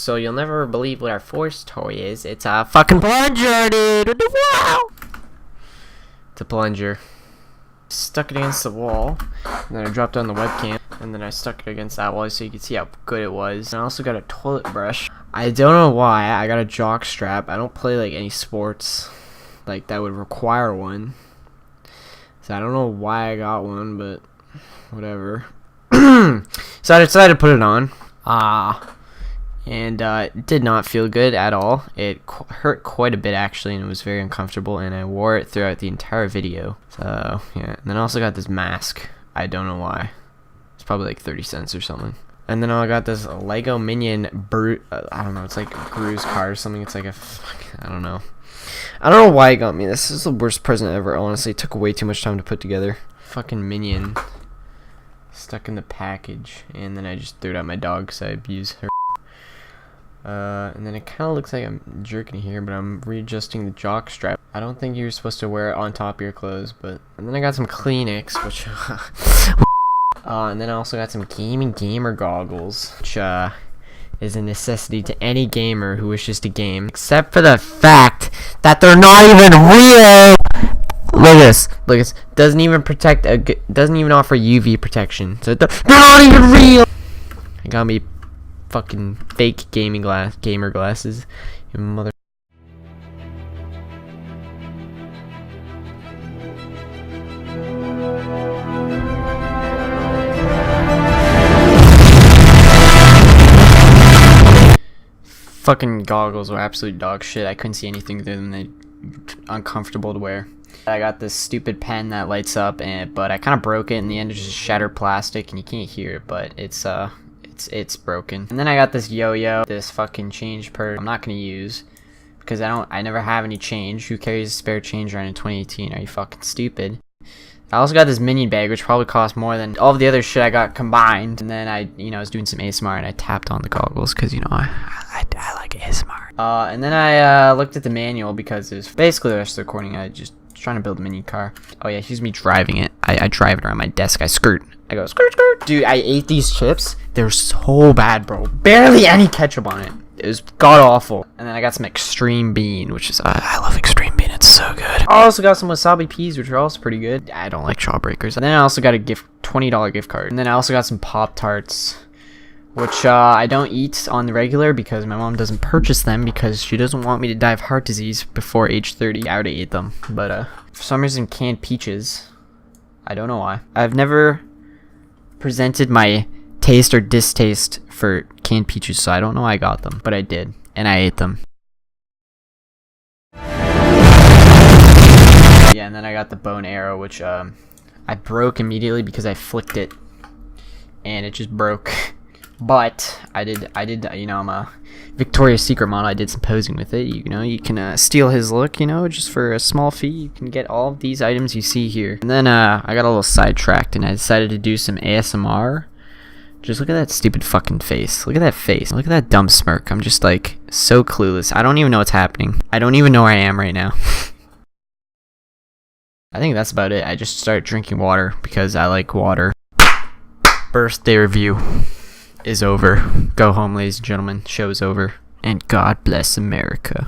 So you'll never believe what our fourth toy is. It's a fucking plunger, dude. Wow. It's a plunger. Stuck it against the wall, and then I dropped on the webcam, and then I stuck it against that wall so you could see how good it was. And I also got a toilet brush. I don't know why. I got a jock strap. I don't play like any sports like that would require one, so I don't know why I got one, but whatever. So I decided to put it on. And it did not feel good at all. It hurt quite a bit actually, and it was very uncomfortable, and I wore it throughout the entire video. So yeah, and then I also got this mask. I don't know why. It's probably like 30 cents or something. And then I got this Lego Minion I don't know, it's like a Gru's car or something. It's like I don't know. I don't know why it got me. This is the worst present ever, honestly. It took way too much time to put together. Fucking Minion stuck in the package, and then I just threw it at my dog because I abuse her. And then it kind of looks like I'm jerking here, but I'm readjusting the jock strap. I don't think you're supposed to wear it on top of your clothes, but... And then I got some Kleenex, which... and then I also got some gamer goggles, which, is a necessity to any gamer who wishes to game. Except for the fact that they're not even real! Look at this. Look at this. Doesn't even protect doesn't even offer UV protection. So they're not even real! I got me fucking fake gamer glasses, you mother. Fucking goggles were absolute dog shit. I couldn't see anything through them. They uncomfortable to wear. I got this stupid pen that lights up, but I kind of broke it in the end. It's just shattered plastic, and you can't hear it, but it's broken. And then I got this yo-yo, this fucking change purse I'm not gonna use because I never have any change. Who carries spare change around in 2018? Are you fucking stupid? I also got this Minion bag, which probably cost more than all of the other shit I got combined. And then I was doing some ASMR, and I tapped on the goggles because I like ASMR. And then I looked at the manual because it was basically the rest of the recording. I just trying to build a mini car. Oh yeah, here's me driving it. I drive it around my desk. I go skirt skirt. Dude, I ate these chips. They're so bad, bro. Barely any ketchup on it. It was god awful. And then I got some extreme bean, which is I love extreme bean. It's so good. I also got some wasabi peas, which are also pretty good. I don't like jawbreakers. And then I also got a $20 gift card. And then I also got some Pop-Tarts, which I don't eat on the regular because my mom doesn't purchase them because she doesn't want me to die of heart disease before age 30. I would eat them, but for some reason canned peaches. I don't know why. I've never presented my taste or distaste for canned peaches, so I don't know why I got them, but I did, and I ate them. Yeah, and then I got the bow and arrow, which I broke immediately because I flicked it, and it just broke. But I did, I'm a Victoria's Secret model. I did some posing with it. You can steal his look, just for a small fee. You can get all of these items you see here. And then I got a little sidetracked, and I decided to do some ASMR. Just look at that stupid fucking face. Look at that face. Look at that dumb smirk. I'm just like so clueless. I don't even know what's happening. I don't even know where I am right now. I think that's about it. I just started drinking water because I like water. Birthday review is over. Go home, ladies and gentlemen. Show's over. And God bless America.